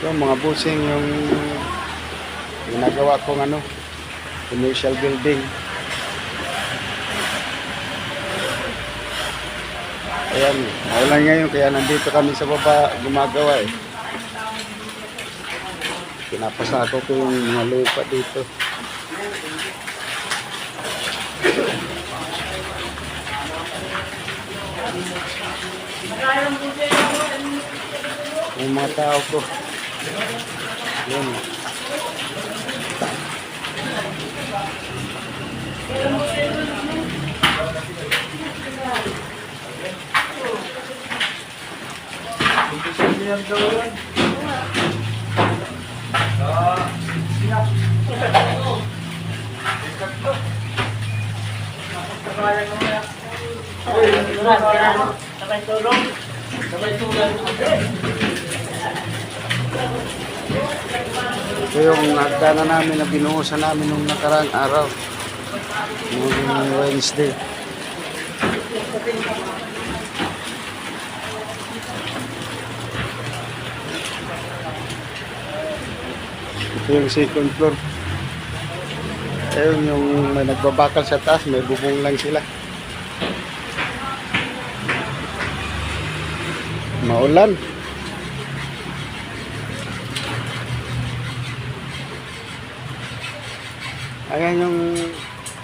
Yung mga busing yung ginagawa kong commercial building. Ayan, maulan ngayon kaya nandito kami sa baba gumagawa eh. Pinapasako ko yung mga lupa dito. Yung mga tao ko. Yan. Sabay tulong. Ito yung hagdanan namin na binuhusan namin nung nakaraang araw. Nung Wednesday. Ito yung second floor. Ayun yung may nagbabakal sa taas, may bubong lang sila. Maulan. Ayan yung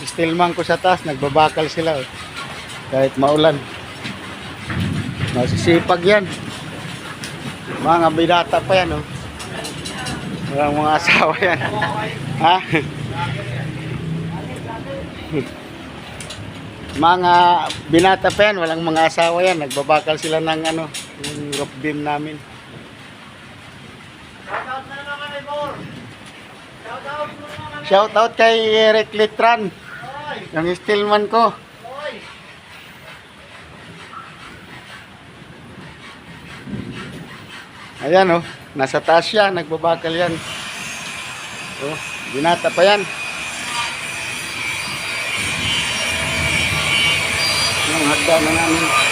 stillman ko sa taas, nagbabakal sila. Kahit maulan. Masisipag yan. Mga binata pa yan. Walang mga asawa yan. Ha? Mga binata pa yan, walang mga asawa yan. Nagbabakal sila ng yung roof beam namin. Shout out kay Eric Litran, yung stillman ko. Ayan nasa taas siya, nagbabakal yan. Binata pa yan. Yung hagda na namin.